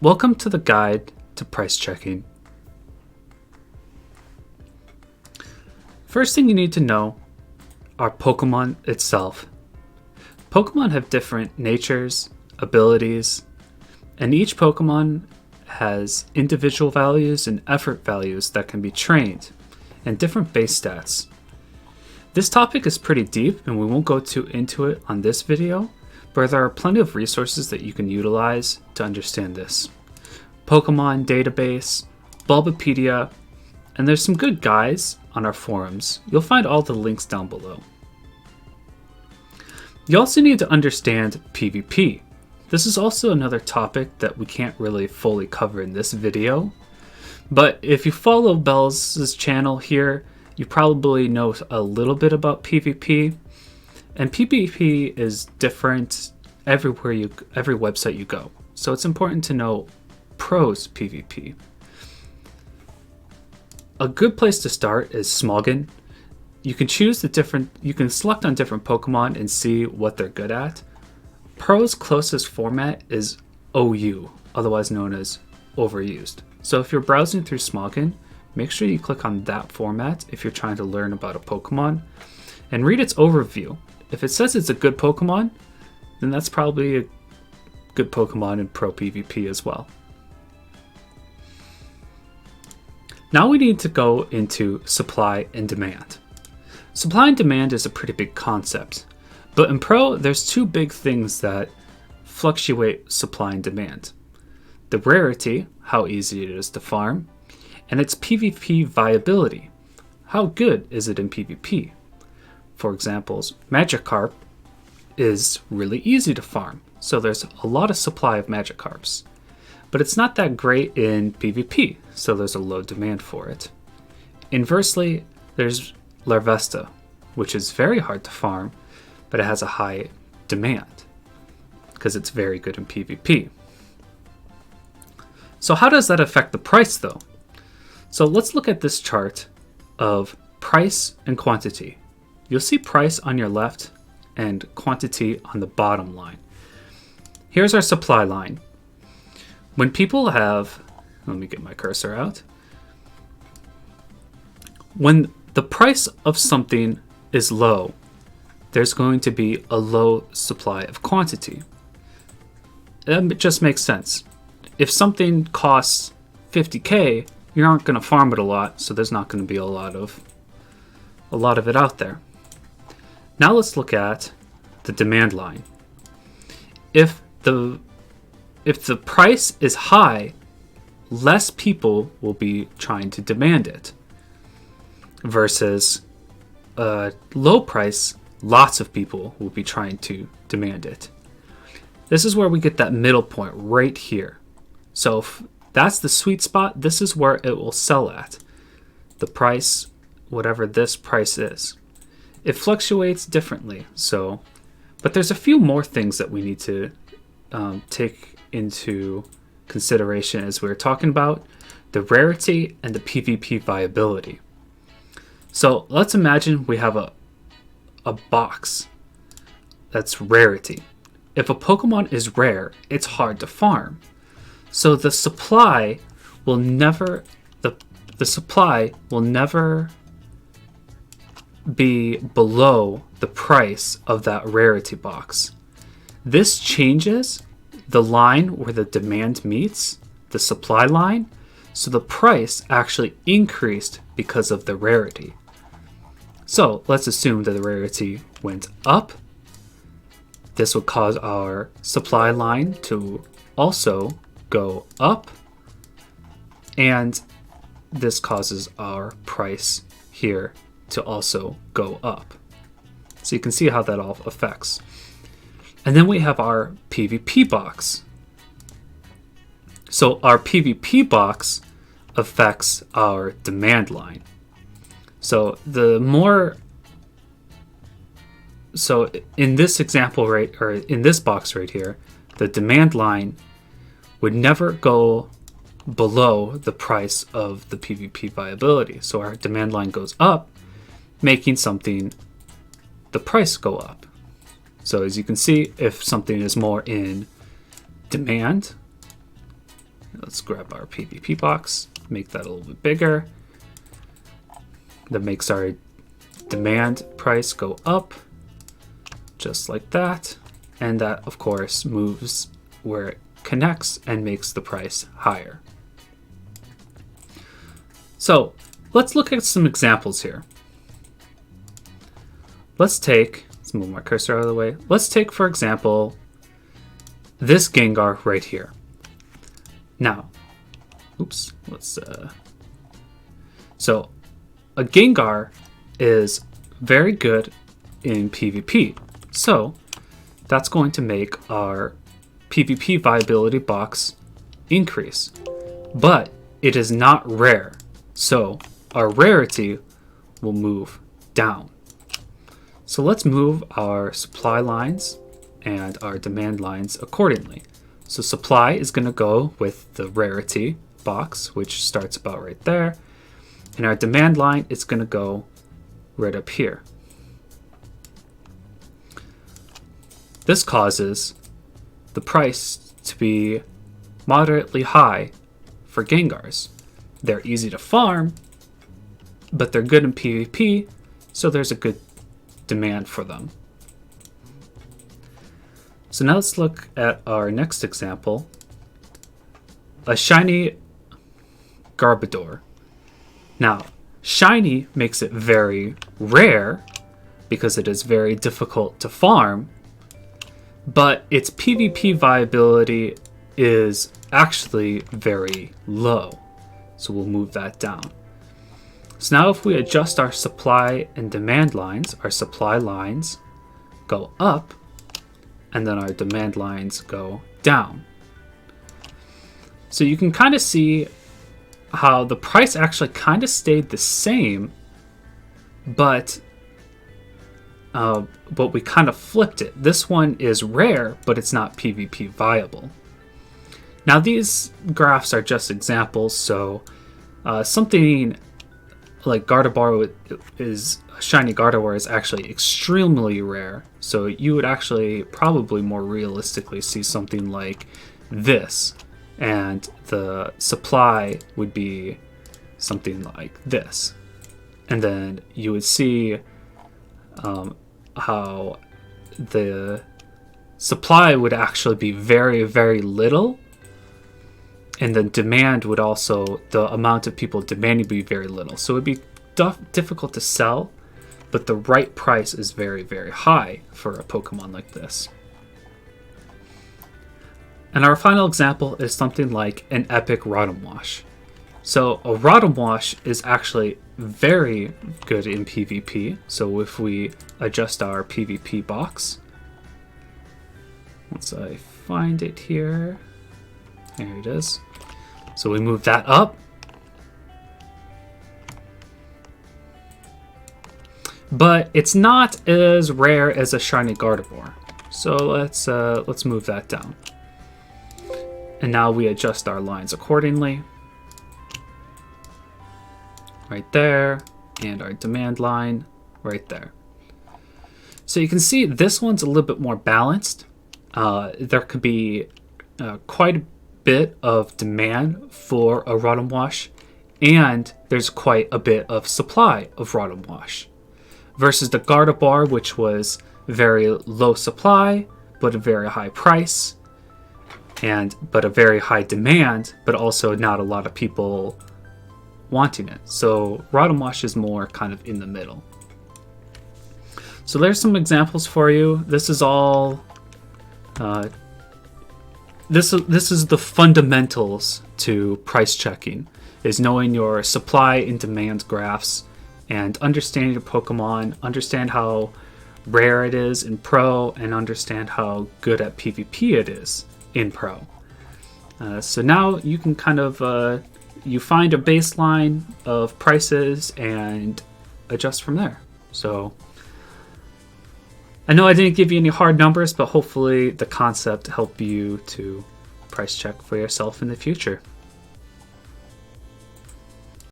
Welcome to the guide to price checking. First thing you need to know are Pokemon itself. Pokemon have different natures, abilities, and each Pokemon has individual values and effort values that can be trained, and different base stats. This topic is pretty deep and we won't go too into it on this video, but there are plenty of resources that you can utilize to understand this. Pokemon database, Bulbapedia, and there's some good guides on our forums. You'll find all the links down below. You also need to understand PvP. This is also another topic that we can't really fully cover in this video, but if you follow Belz's channel here, you probably know a little bit about PvP, and PvP is different every website you go. So it's important to know pros PvP. A good place to start is Smogon. You can select on different Pokemon and see what they're good at. Pro's closest format is OU, otherwise known as overused. So if you're browsing through Smogon, make sure you click on that format if you're trying to learn about a Pokemon and read its overview. If it says it's a good Pokemon, then that's probably a good Pokemon in Pro PvP as well. Now we need to go into supply and demand. Supply and demand is a pretty big concept, but in Pro, there's two big things that fluctuate supply and demand. The rarity, how easy it is to farm, and its PvP viability. How good is it in PvP? For example, Magikarp is really easy to farm, so there's a lot of supply of Magikarps. But it's not that great in PvP, so there's a low demand for it. Inversely, there's Larvesta, which is very hard to farm, but it has a high demand because it's very good in PvP. So how does that affect the price though? So let's look at this chart of price and quantity. You'll see price on your left and quantity on the bottom line. Here's our supply line. When people have, let me get my cursor out. When the price of something is low, there's going to be a low supply of quantity. It just makes sense. If something costs 50K, you aren't going to farm it a lot, so there's not going to be a lot of it out there. Now let's look at the demand line. If the price is high, less people will be trying to demand it. Versus low price, lots of people will be trying to demand it. This is where we get that middle point right here. So if that's the sweet spot, this is where it will sell at. The price, whatever this price is. It fluctuates differently, but there's a few more things that we need to take into consideration as we were talking about the rarity and the PvP viability. So let's imagine we have a box that's rarity. If a Pokemon is rare, it's hard to farm. So the supply will never be below the price of that rarity box. This changes the line where the demand meets the supply line, so the price actually increased because of the rarity. So let's assume that the rarity went up. This would cause our supply line to also go up, and this causes our price here to also go up. So you can see how that all affects. And then we have our PvP box. So our PvP box affects our demand line. So in this example or in this box right here, the demand line would never go below the price of the PvP viability. So our demand line goes up, making the price go up. So as you can see, if something is more in demand, Let's grab our PvP box, make that a little bit bigger. That makes our demand price go up, just like that. And that, of course, moves where it connects and makes the price higher. So let's look at some examples here. Let's move my cursor out of the way. Let's take, for example, this Gengar right here. Now, so a Gengar is very good in PvP. So that's going to make our PvP viability box increase. But it is not rare. So our rarity will move down. So let's move our supply lines and our demand lines accordingly. So supply is going to go with the rarity box, which starts about right there. And our demand line is going to go right up here. This causes the price to be moderately high for Gengars. They're easy to farm, but they're good in PvP, so there's a good demand for them. So now let's look at our next example. A shiny Garbodor. Now, shiny makes it very rare because it is very difficult to farm, but its PvP viability is actually very low. So we'll move that down. So now if we adjust our supply and demand lines, our supply lines go up and then our demand lines go down. So you can kind of see how the price actually kind of stayed the same, but we kind of flipped it. This one is rare, but it's not PvP viable. Now these graphs are just examples, so something like Gardevoir is shiny Gardevoir is actually extremely rare. So you would actually probably more realistically see something like this, and the supply would be something like this, and then you would see how the supply would actually be very, very little, and the demand would also, the amount of people demanding, be very little. So it would be difficult to sell, but the right price is very, very high for a Pokemon like this. And our final example is something like an epic Rotom Wash. So a Rotom Wash is actually very good in PvP. So if we adjust our PvP box, once I find it here, there it is. So we move that up. But it's not as rare as a shiny Gardevoir. So let's move that down. And now we adjust our lines accordingly. Right there, and our demand line right there. So you can see this one's a little bit more balanced. There could be quite a bit of demand for a Rotom Wash, and there's quite a bit of supply of Rotom Wash. Versus the Gardevoir, which was very low supply, but a very high price, but a very high demand, but also not a lot of people wanting it. So Rotom Wash is more kind of in the middle. So there's some examples for you. This is all this is the fundamentals to price checking, is knowing your supply and demand graphs and understanding your Pokemon, understand how rare it is in Pro, and understand how good at PvP it is in Pro. So now you can kind of you find a baseline of prices and adjust from there. So I know I didn't give you any hard numbers, but hopefully the concept helped you to price check for yourself in the future.